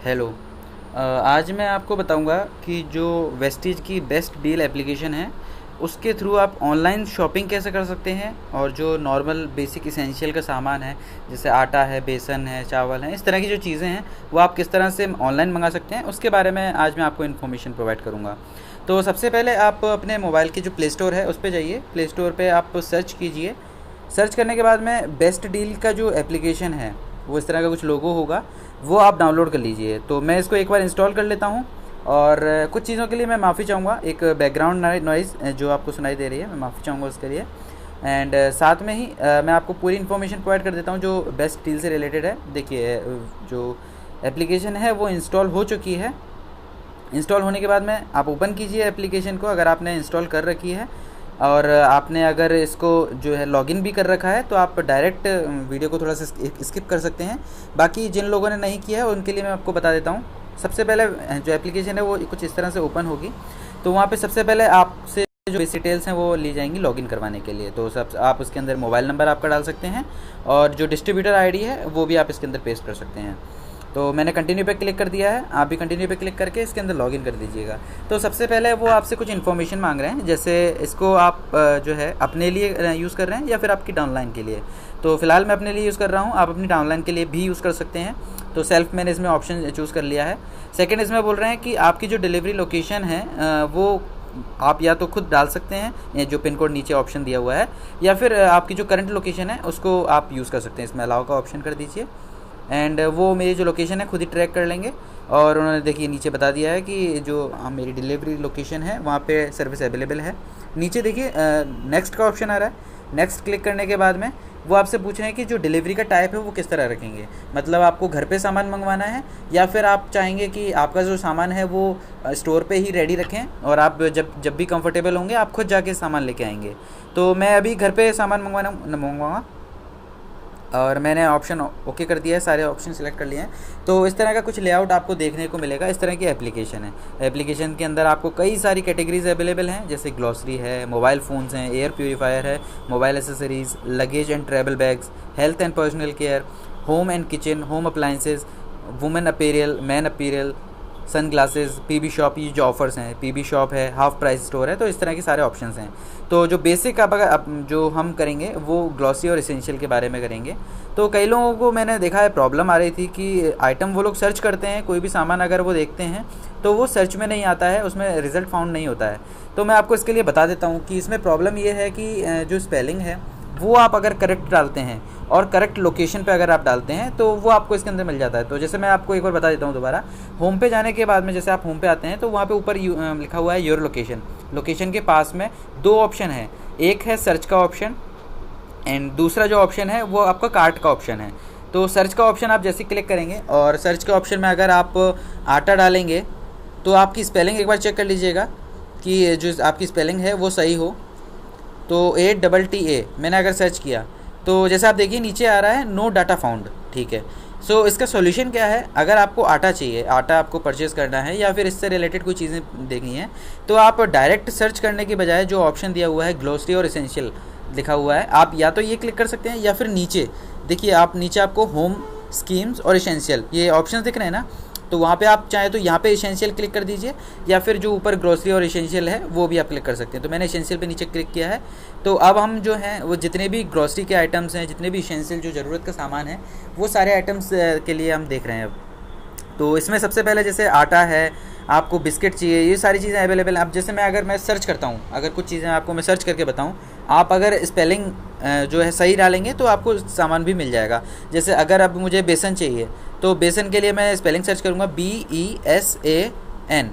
Hello. आज मैं आपको बताऊंगा कि जो वेस्टीज की बेस्ट डील एप्लीकेशन है उसके थ्रू आप ऑनलाइन शॉपिंग कैसे कर सकते हैं, और जो नॉर्मल बेसिक इसेंशियल का सामान है जैसे आटा है, बेसन है, चावल है, इस तरह की जो चीज़ें हैं वो आप किस तरह से ऑनलाइन मंगा सकते हैं उसके बारे में आज मैं आपको इन्फॉर्मेशन प्रोवाइड करूंगा। तो सबसे पहले आप अपने मोबाइल की जो प्ले स्टोर है उस पर जाइए। प्ले स्टोर पर आप सर्च कीजिए। सर्च करने के बाद में बेस्ट डील का जो एप्लीकेशन है वो इस तरह का कुछ लोगो होगा, वो आप डाउनलोड कर लीजिए। तो मैं इसको एक बार इंस्टॉल कर लेता हूँ। और कुछ चीज़ों के लिए मैं माफ़ी चाहूँगा, एक बैकग्राउंड नॉइज़ जो आपको सुनाई दे रही है, मैं माफ़ी चाहूँगा उसके लिए। एंड साथ में ही मैं आपको पूरी इन्फॉर्मेशन प्रोवाइड कर देता हूँ जो बेस्ट डील से रिलेटेड है। देखिए, जो एप्लीकेशन है वो इंस्टॉल हो चुकी है। इंस्टॉल होने के बाद में आप ओपन कीजिए एप्लीकेशन को, अगर आपने इंस्टॉल कर रखी है। और आपने अगर इसको जो है लॉगिन भी कर रखा है तो आप डायरेक्ट वीडियो को थोड़ा सा स्किप कर सकते हैं। बाकी जिन लोगों ने नहीं किया है उनके लिए मैं आपको बता देता हूँ। सबसे पहले जो एप्लीकेशन है वो कुछ इस तरह से ओपन होगी। तो वहाँ पे सबसे पहले आपसे जो बेसिक डिटेल्स हैं वो ली जाएंगी लॉगिन करवाने के लिए। तो सब आप उसके अंदर मोबाइल नंबर आपका डाल सकते हैं, और जो डिस्ट्रीब्यूटर आईडी है वो भी आप इसके अंदर पेस्ट कर सकते हैं। तो मैंने कंटिन्यू पे क्लिक कर दिया है, आप भी कंटिन्यू पे क्लिक करके इसके अंदर लॉगिन कर दीजिएगा। तो सबसे पहले वो आपसे कुछ इन्फॉर्मेशन मांग रहे हैं, जैसे इसको आप जो है अपने लिए यूज़ कर रहे हैं या फिर आपकी डाउनलाइन के लिए। तो फिलहाल मैं अपने लिए यूज़ कर रहा हूँ, आप अपनी डाउनलाइन के लिए भी यूज़ कर सकते हैं। तो सेल्फ मैंने इसमें ऑप्शन चूज़ कर लिया है। सेकेंड, इसमें बोल रहे हैं कि आपकी जो डिलीवरी लोकेशन है वो आप या तो खुद डाल सकते हैं, या जो पिन कोड नीचे ऑप्शन दिया हुआ है, या फिर आपकी जो करंट लोकेशन है उसको आप यूज़ कर सकते हैं। इसमें अलाउ का ऑप्शन कर दीजिए, एंड वो मेरी जो लोकेशन है खुद ही ट्रैक कर लेंगे। और उन्होंने देखिए नीचे बता दिया है कि जो मेरी डिलीवरी लोकेशन है वहाँ पे सर्विस अवेलेबल है। नीचे देखिए नेक्स्ट का ऑप्शन आ रहा है। नेक्स्ट क्लिक करने के बाद में वो आपसे पूछ रहे हैं कि जो डिलीवरी का टाइप है वो किस तरह रखेंगे, मतलब आपको घर पे सामान मंगवाना है या फिर आप चाहेंगे कि आपका जो सामान है वो स्टोर पे ही रेडी रखें और आप जब जब भी कंफर्टेबल होंगे आप खुद जाके सामान लेके आएंगे। तो मैं अभी घर पे सामान मंगवाऊँगा और मैंने ऑप्शन ओके कर दिया है, सारे ऑप्शन सेलेक्ट कर लिए हैं। तो इस तरह का कुछ लेआउट आपको देखने को मिलेगा। इस तरह की एप्लीकेशन है। एप्लीकेशन के अंदर आपको कई सारी कैटेगरीज अवेलेबल हैं, जैसे ग्लॉसरी है, मोबाइल फ़ोन्स हैं, एयर प्योरीफायर है, mobile accessories, luggage and travel bags, health and personal care, home and kitchen, home appliances, women apparel, man apparel, sunglasses, PB shop, ये जो ऑफर्स हैं, PB shop है, half price store है। तो इस तरह के सारे ऑप्शंस हैं। तो जो बेसिक आप अगर जो हम करेंगे वो ग्लॉसी और एसेंशियल के बारे में करेंगे। तो कई लोगों को मैंने देखा है प्रॉब्लम आ रही थी कि आइटम वो लोग सर्च करते हैं, कोई भी सामान अगर वो देखते हैं तो वो सर्च में नहीं आता है, उसमें रिज़ल्ट फाउंड नहीं होता है। तो मैं आपको इसके लिए बता देता हूँ कि इसमें प्रॉब्लम ये है कि जो स्पेलिंग है वो आप अगर करेक्ट डालते हैं और करेक्ट लोकेशन पे अगर आप डालते हैं तो वो आपको इसके अंदर मिल जाता है। तो जैसे मैं आपको एक बार बता देता हूँ दोबारा। होम पे जाने के बाद में जैसे आप होम पे आते हैं तो वहाँ पे ऊपर लिखा हुआ है योर लोकेशन। लोकेशन के पास में दो ऑप्शन है, एक है सर्च का ऑप्शन एंड दूसरा जो ऑप्शन है वो आपका कार्ट का ऑप्शन है। तो सर्च का ऑप्शन आप जैसे क्लिक करेंगे और सर्च के ऑप्शन में अगर आप आटा डालेंगे तो आपकी स्पेलिंग एक बार चेक कर लीजिएगा कि जो आपकी स्पेलिंग है वो सही हो। तो ATTA मैंने अगर सर्च किया तो जैसे आप देखिए नीचे आ रहा है नो डाटा फाउंड, ठीक है। सो इसका सॉल्यूशन क्या है, अगर आपको आटा चाहिए, आटा आपको परचेज़ करना है या फिर इससे रिलेटेड कोई चीज़ें देखनी है, तो आप डायरेक्ट सर्च करने के बजाय जो ऑप्शन दिया हुआ है ग्लोसरी और एसेंशियल लिखा हुआ है, आप या तो ये क्लिक कर सकते हैं या फिर नीचे देखिए, आप नीचे आपको होम, स्कीम्स और एसेंशियल ये ऑप्शन दिख रहे हैं ना। तो वहाँ पे आप चाहें तो यहाँ पे एसेंशियल क्लिक कर दीजिए, या फिर जो ऊपर ग्रोसरी और एसेंशियल है वो भी आप क्लिक कर सकते हैं। तो मैंने एसेंशियल पे नीचे क्लिक किया है। तो अब हम जो हैं वो जितने भी ग्रोसरी के आइटम्स हैं, जितने भी एसेंशियल जो ज़रूरत का सामान है, वो सारे आइटम्स के लिए हम देख रहे हैं अब। तो इसमें सबसे पहले जैसे आटा है, आपको बिस्किट चाहिए, ये सारी चीज़ें अवेलेबल हैं। अब जैसे अगर मैं सर्च करता हूँ, अगर कुछ चीज़ें आपको मैं सर्च करके बताऊँ, आप अगर स्पेलिंग जो है सही डालेंगे तो आपको सामान भी मिल जाएगा। जैसे अगर अब मुझे बेसन चाहिए तो बेसन के लिए मैं स्पेलिंग सर्च करूँगा BESAN।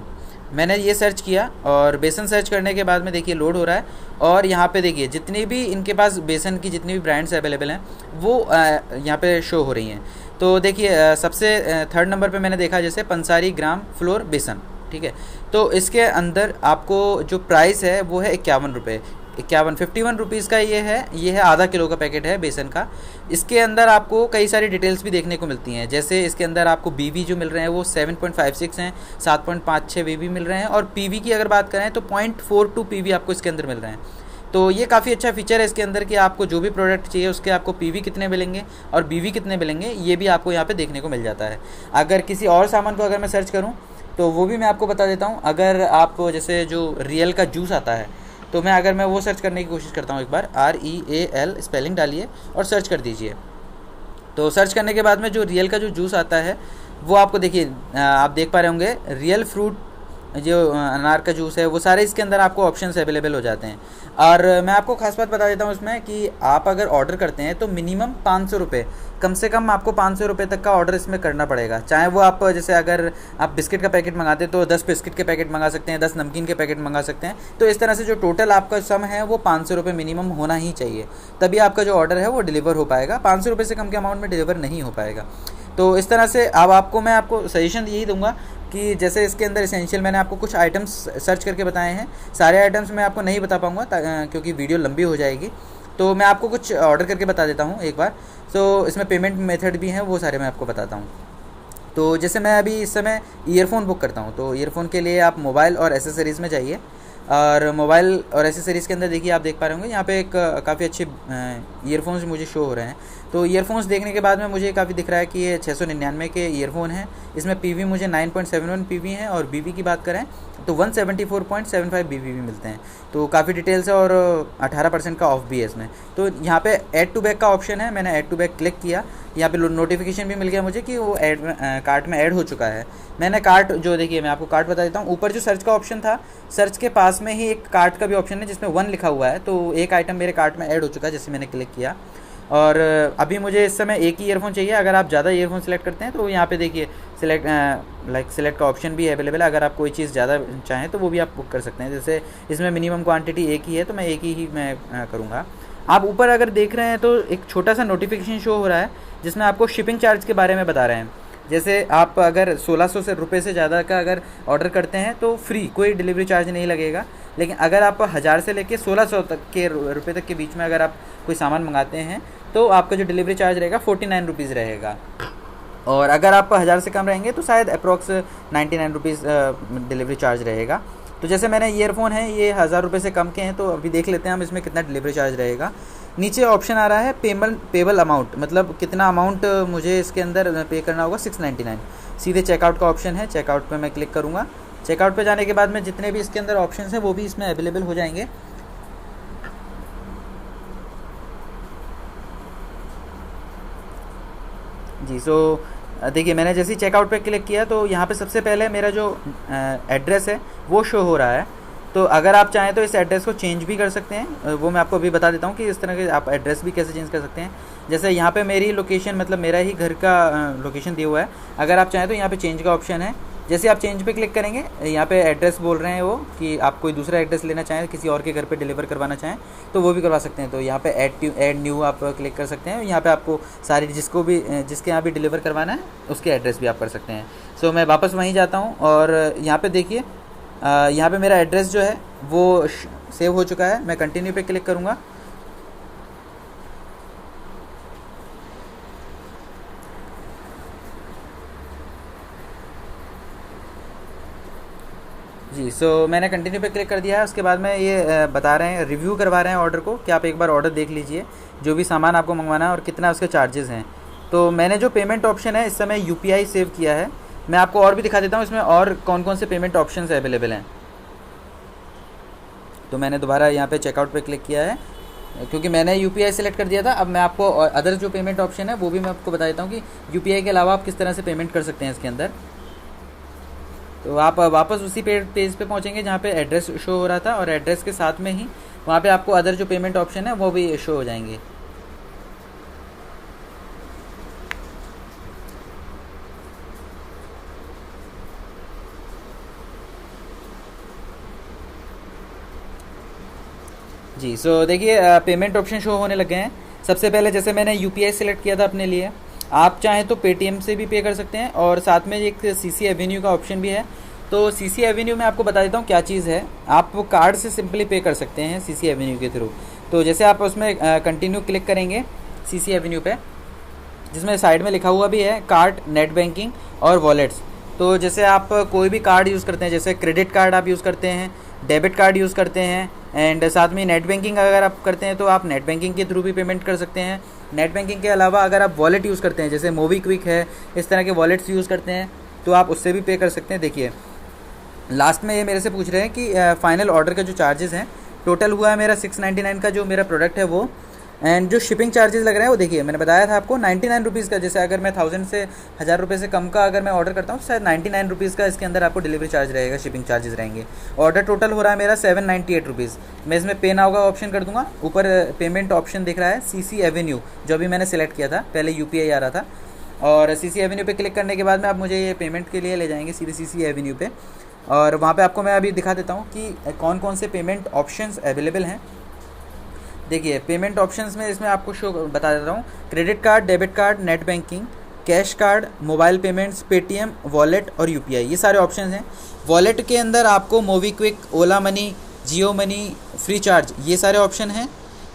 मैंने ये सर्च किया और बेसन सर्च करने के बाद में देखिए लोड हो रहा है। और यहाँ पे देखिए जितनी भी इनके पास बेसन की जितनी भी ब्रांड्स अवेलेबल हैं वो यहाँ पे शो हो रही हैं। तो देखिए सबसे थर्ड नंबर पे मैंने देखा जैसे पंसारी ग्राम फ्लोर बेसन, ठीक है। तो इसके अंदर आपको जो प्राइस है वो है 51 रुपये, 51 रुपीज़ का ये है आधा किलो का पैकेट है बेसन का। इसके अंदर आपको कई सारी डिटेल्स भी देखने को मिलती हैं, जैसे इसके अंदर आपको BV जो मिल रहे हैं वो 7.56 हैं, 7.56 BV मिल रहे हैं। और PV की अगर बात करें तो 0.42 PV आपको इसके अंदर मिल रहे हैं। तो तो ये काफ़ी अच्छा फीचर है इसके अंदर कि आपको जो भी प्रोडक्ट चाहिए उसके आपको पीवी कितने मिलेंगे और बीवी कितने मिलेंगे, ये भी आपको यहाँ पे देखने को मिल जाता है। अगर किसी और सामान को अगर मैं सर्च करूँ तो वो भी मैं आपको बता देता हूँ। अगर आप जैसे जो रियल का जूस आता है, तो अगर मैं वो सर्च करने की कोशिश करता हूँ, एक बार REAL स्पेलिंग डालिए और सर्च कर दीजिए। तो सर्च करने के बाद में जो रियल का जो जूस आता है वो आपको देखिए, आप देख पा रहे होंगे रियल फ्रूट जो अनार का जूस है, वो सारे इसके अंदर आपको ऑप्शंस अवेलेबल हो जाते हैं। और मैं आपको खास बात बता देता हूँ इसमें कि आप अगर ऑर्डर करते हैं तो मिनिमम 500 रुपये, कम से कम आपको 500 रुपये तक का ऑर्डर इसमें करना पड़ेगा। चाहे वो आप जैसे अगर आप बिस्किट का पैकेट मंगाते हैं तो 10 बिस्किट के पैकेट मंगा सकते हैं, 10 नमकीन के पैकेट मंगा सकते हैं। तो इस तरह से जो टोटल आपका सम है वो 500 रुपये मिनिमम होना ही चाहिए, तभी आपका जो ऑर्डर है वो डिलीवर हो पाएगा। 500 रुपये से कम के अमाउंट में डिलीवर नहीं हो पाएगा। तो इस तरह से अब मैं आपको सजेशन यही दूंगा कि जैसे इसके अंदर एसेंशियल मैंने आपको कुछ आइटम्स सर्च करके बताए हैं, सारे आइटम्स मैं आपको नहीं बता पाऊँगा क्योंकि वीडियो लंबी हो जाएगी। तो मैं आपको कुछ ऑर्डर करके बता देता हूँ एक बार। तो इसमें पेमेंट मेथड भी हैं, वो सारे मैं आपको बताता हूँ। तो जैसे मैं अभी इस समय ईयरफ़ोन बुक करता हूँ, तो ईयरफ़ोन के लिए आप मोबाइल और एसेसरीज़ में जाइए, और मोबाइल और एसेसरीज़ के अंदर देखिए आप देख पा रहे होंगे यहाँ पे एक काफ़ी अच्छे ईयरफोन्स मुझे शो हो रहे हैं। तो ईयरफोन्स देखने के बाद में मुझे काफ़ी दिख रहा है कि ये 699 के ईयरफोन हैं। इसमें पीवी मुझे 9.71 पीवी हैं और बीवी की बात करें तो 174.75 बीवी भी मिलते हैं। तो काफ़ी डिटेल्स है और 18% का ऑफ भी है इसमें। तो यहाँ पे ऐड टू बैक का ऑप्शन है, मैंने ऐड टू बैक क्लिक किया, यहाँ पे नोटिफिकेशन भी मिल गया मुझे कि वो कार्ट में ऐड हो चुका है। मैंने कार्ट जो देखिए मैं आपको कार्ट बता देता हूँ, ऊपर जो सर्च का ऑप्शन था, सर्च के पास में ही एक कार्ट का भी ऑप्शन है जिसमें 1 लिखा हुआ है। तो एक आइटम मेरे कार्ट में ऐड हो चुका है जैसे मैंने क्लिक किया। और अभी मुझे इस समय एक ही ईयरफोन चाहिए। अगर आप ज़्यादा ईयरफोन सेलेक्ट करते हैं तो यहाँ पे देखिए सिलेक्ट का ऑप्शन भी अवेलेबल है। अगर आप कोई चीज़ ज़्यादा चाहें तो वो भी आप बुक कर सकते हैं। जैसे इसमें मिनिमम क्वांटिटी एक ही है तो मैं एक ही मैं करूँगा। आप ऊपर अगर देख रहे हैं तो एक छोटा सा नोटिफिकेशन शो हो रहा है जिसमें आपको शिपिंग चार्ज के बारे में बता रहे हैं। जैसे आप अगर 1600 रुपये से ज़्यादा का अगर ऑर्डर करते हैं तो फ्री, कोई डिलीवरी चार्ज नहीं लगेगा। लेकिन अगर आप 1000 से लेके 1600 तक के रुपये तक के बीच में अगर आप कोई सामान मंगाते हैं तो आपका जो डिलीवरी चार्ज रहेगा 49 रुपीज़ रहेगा। और अगर आप 1000 से कम रहेंगे तो शायद अप्रॉक्स 99 रुपीज़ डिलीवरी चार्ज रहेगा। तो जैसे मैंने ईयरफोन है ये 1000 रुपये से कम के हैं, तो अभी देख लेते हैं हम इसमें कितना डिलीवरी चार्ज रहेगा। नीचे ऑप्शन आ रहा है पेबल अमाउंट, मतलब कितना अमाउंट मुझे इसके अंदर पे करना होगा, 699। सीधे चेकआउट का ऑप्शन है, चेकआउट पे मैं क्लिक करूँगा। चेकआउट पे जाने के बाद में जितने भी इसके अंदर ऑप्शंस हैं वो भी इसमें अवेलेबल हो जाएंगे। जी सो देखिए मैंने जैसे ही चेकआउट पे क्लिक किया तो यहाँ पे सबसे पहले मेरा जो एड्रेस है वो शो हो रहा है। तो अगर आप चाहें तो इस एड्रेस को चेंज भी कर सकते हैं, वो मैं आपको अभी बता देता हूँ कि इस तरह के आप एड्रेस भी कैसे चेंज कर सकते हैं। जैसे यहाँ पे मेरी लोकेशन, मतलब मेरा ही घर का लोकेशन दिया हुआ है। अगर आप चाहें तो यहाँ पे चेंज का ऑप्शन है, जैसे आप चेंज पे क्लिक करेंगे यहाँ पे एड्रेस बोल रहे हैं वो कि आप कोई दूसरा एड्रेस लेना चाहें, किसी और के घर पे डिलीवर करवाना चाहें तो वो भी करवा सकते हैं। तो यहाँ पे ऐड न्यू आप क्लिक कर सकते हैं। यहाँ पे आपको सारी जिसके यहाँ भी डिलीवर करवाना है उसके एड्रेस भी आप कर सकते हैं। सो मैं वापस वहीं जाता हूँ और यहाँ पे देखिए यहाँ पे मेरा एड्रेस जो है वो सेव हो चुका है। मैं कंटिन्यू पे क्लिक करूँगा। जी सो मैंने कंटिन्यू पे क्लिक कर दिया है। उसके बाद में ये बता रहे हैं, रिव्यू करवा रहे हैं ऑर्डर को कि आप एक बार ऑर्डर देख लीजिए जो भी सामान आपको मंगवाना है और कितना उसके चार्जेस हैं। तो मैंने जो पेमेंट ऑप्शन है इस समय UPI सेव किया है। मैं आपको और भी दिखा देता हूँ इसमें और कौन कौन से पेमेंट ऑप्शन अवेलेबल हैं। तो मैंने दोबारा यहाँ पे चेकआउट पे क्लिक किया है क्योंकि मैंने UPI सेलेक्ट कर दिया था। अब मैं आपको अदर जो पेमेंट ऑप्शन है वो भी मैं आपको बता देता हूँ कि UPI के अलावा आप किस तरह से पेमेंट कर सकते हैं इसके अंदर। तो आप वापस उसी पेज पे पहुँचेंगे जहाँ पे एड्रेस शो हो रहा था और एड्रेस के साथ में ही वहाँ पे आपको अदर जो पेमेंट ऑप्शन है वो भी शो हो जाएंगे। जी सो देखिए पेमेंट ऑप्शन शो होने लग गए हैं। सबसे पहले जैसे मैंने UPI सेलेक्ट किया था अपने लिए, आप चाहें तो पेटीएम से भी पे कर सकते हैं और साथ में एक CC एवेन्यू का ऑप्शन भी है। तो CC एवेन्यू में आपको बता देता हूँ क्या चीज़ है। आप वो कार्ड से सिंपली पे कर सकते हैं CC एवेन्यू के थ्रू। तो जैसे आप उसमें कंटिन्यू क्लिक करेंगे CC एवेन्यू पे, जिसमें साइड में लिखा हुआ भी है कार्ड, नेट बैंकिंग और वॉलेट्स। तो जैसे आप कोई भी कार्ड यूज़ करते हैं, जैसे क्रेडिट कार्ड आप यूज़ करते हैं, डेबिट कार्ड यूज़ करते हैं एंड साथ में नेट बैंकिंग अगर आप करते हैं तो आप नेट बैंकिंग के थ्रू भी पेमेंट कर सकते हैं। नेट बैंकिंग के अलावा अगर आप वॉलेट यूज़ करते हैं, जैसे मोबीक्विक है, इस तरह के वॉलेट्स यूज़ करते हैं, तो आप उससे भी पे कर सकते हैं। देखिए लास्ट में ये मेरे से पूछ रहे हैं कि फाइनल ऑर्डर का जो चार्जेस हैं, टोटल हुआ है मेरा 699 का जो मेरा प्रोडक्ट है वो, एंड जो शिपिंग चार्जेस लग रहे हैं वो देखिए मैंने बताया था आपको 99 रुपीज़ का। जैसे अगर मैं 1000 से 1000 रुपये से कम का अगर मैं ऑर्डर करता हूँ तो शायद 99 रुपीज़ का इसके अंदर आपको डिलीवरी चार्ज रहेगा, शिपिंग चार्जेस रहेंगे। ऑर्डर टोटल हो रहा है मेरा 798 रुपीज़। मैं इसमें पे नाउ का ऑप्शन कर दूंगा। ऊपर पेमेंट ऑप्शन दिख रहा है CC एवेन्यू, जो अभी मैंने सेलेक्ट किया था, पहले UPI आ रहा था, और CC एवेन्यू पे क्लिक करने के बाद में आप मुझे ये पेमेंट के लिए ले जाएंगे सीधे CC एवेन्यू पे, और वहाँ पे आपको मैं अभी दिखा देता हूँ कि कौन कौन से पेमेंट ऑप्शंस अवेलेबल हैं। देखिए पेमेंट ऑप्शंस में इसमें आपको शो बता देता हूँ, credit card, debit card, net banking, cash card, mobile payments, Paytm, wallet और UPI, ये सारे ऑप्शंस हैं। वॉलेट के अंदर आपको मोबीक्विक, ओला मनी, जियो मनी, फ्री चार्ज, ये सारे ऑप्शन हैं।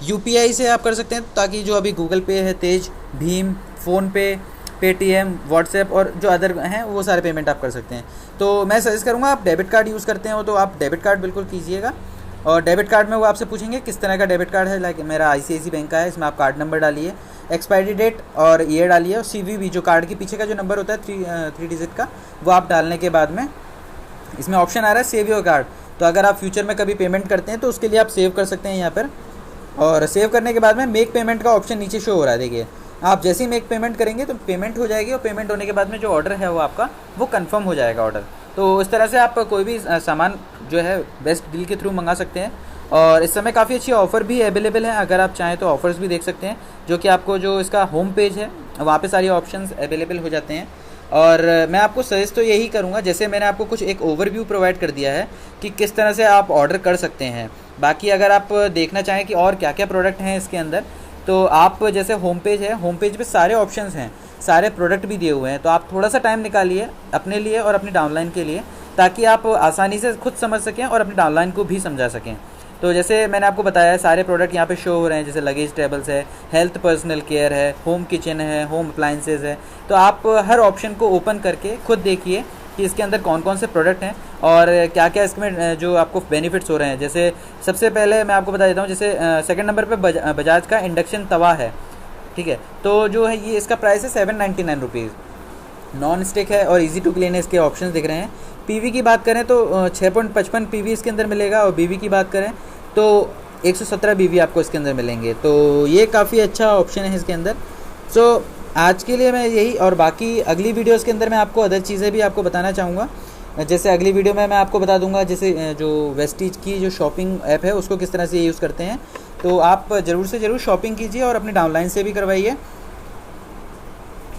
UPI से आप कर सकते हैं ताकि जो अभी गूगल पे है, तेज, भीम, फ़ोनपे, पेटीएम, व्हाट्सएप और जो अदर हैं वो सारे पेमेंट आप कर सकते हैं। तो मैं सजेस्ट करूँगा आप डेबिट कार्ड यूज़ करते हो तो आप डेबिट कार्ड बिल्कुल कीजिएगा। और डेबिट कार्ड में वो आपसे पूछेंगे किस तरह का डेबिट कार्ड है, लाइक मेरा ICICI बैंक का है, इसमें आप कार्ड नंबर डालिए, एक्सपायरी डेट और ईयर डालिए, और CVV जो कार्ड के पीछे का जो नंबर होता है 3 डिजिट का, वो आप डालने के बाद में इसमें ऑप्शन आ रहा है सेव योर कार्ड। तो अगर आप फ्यूचर में कभी पेमेंट करते हैं तो उसके लिए आप सेव कर सकते हैं यहाँ पर। और सेव करने के बाद में मेक पेमेंट का ऑप्शन नीचे शो हो रहा है। देखिए आप जैसे ही मेक पेमेंट करेंगे तो पेमेंट हो जाएगी, और पेमेंट होने के बाद में जो ऑर्डर है वो आपका वो कंफर्म हो जाएगा ऑर्डर। तो इस तरह से आप कोई भी सामान जो है बेस्ट डील के थ्रू मंगा सकते हैं। और इस समय काफ़ी अच्छी ऑफ़र भी अवेलेबल है, अगर आप चाहें तो ऑफ़र्स भी देख सकते हैं, जो कि आपको जो इसका होम पेज है वहाँ पे सारी ऑप्शंस अवेलेबल हो जाते हैं। और मैं आपको सजेस्ट तो यही करूँगा, जैसे मैंने आपको कुछ एक ओवरव्यू प्रोवाइड कर दिया है कि किस तरह से आप ऑर्डर कर सकते हैं। बाकी अगर आप देखना चाहें कि और क्या क्या प्रोडक्ट हैं इसके अंदर, तो आप जैसे होम पेज है, होम पेज पे सारे ऑप्शंस हैं, सारे प्रोडक्ट भी दिए हुए हैं। तो आप थोड़ा सा टाइम निकालिए अपने लिए और अपनी डाउनलाइन के लिए, ताकि आप आसानी से खुद समझ सकें और अपनी डाउनलाइन को भी समझा सकें। तो जैसे मैंने आपको बताया है सारे प्रोडक्ट यहाँ पे शो हो रहे हैं, जैसे लगेज टेबल्स है, हेल्थ पर्सनल केयर है, होम किचन है, होम अप्लाइंसेज है। तो आप हर ऑप्शन को ओपन करके खुद देखिए कि इसके अंदर कौन कौन से प्रोडक्ट हैं और क्या क्या इसमें जो आपको बेनिफिट्स हो रहे हैं। जैसे सबसे पहले मैं आपको बता देता हूँ, जैसे सेकंड नंबर पे बजाज का इंडक्शन तवा है, ठीक है। तो जो है ये इसका प्राइस है 799 रुपीज़, नॉन स्टिक है और इजी टू क्लीन है, इसके ऑप्शंस दिख रहे हैं। पीवी की बात करें तो 6.55 पीवी इसके अंदर मिलेगा, और बीवी की बात करें तो 117 बीवी आपको इसके अंदर मिलेंगे। तो ये काफ़ी अच्छा ऑप्शन है इसके अंदर। सो आज के लिए मैं यही, और बाकी अगली वीडियोस के अंदर मैं आपको अदर चीज़ें भी आपको बताना चाहूँगा। जैसे अगली वीडियो में मैं आपको बता दूंगा जैसे जो वेस्टीज की जो शॉपिंग ऐप है उसको किस तरह से यूज़ करते हैं। तो आप ज़रूर से ज़रूर शॉपिंग कीजिए और अपनी डाउनलाइन से भी करवाइए।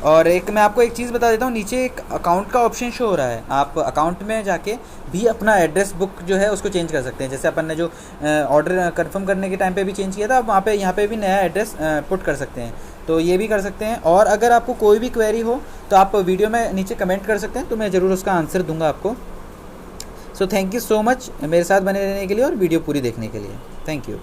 और एक मैं आपको एक चीज़ बता देता हूँ, नीचे एक अकाउंट का ऑप्शन शो हो रहा है, आप अकाउंट में जाके भी अपना एड्रेस बुक जो है उसको चेंज कर सकते हैं। जैसे अपन ने जो ऑर्डर कंफर्म करने के टाइम पे भी चेंज किया था, आप वहाँ पे यहाँ पे भी नया एड्रेस पुट कर सकते हैं, तो ये भी कर सकते हैं। और अगर आपको कोई भी क्वेरी हो तो आप वीडियो में नीचे कमेंट कर सकते हैं, तो मैं ज़रूर उसका आंसर दूंगा आपको। So thank you so much मेरे साथ बने रहने के लिए और वीडियो पूरी देखने के लिए। Thank you.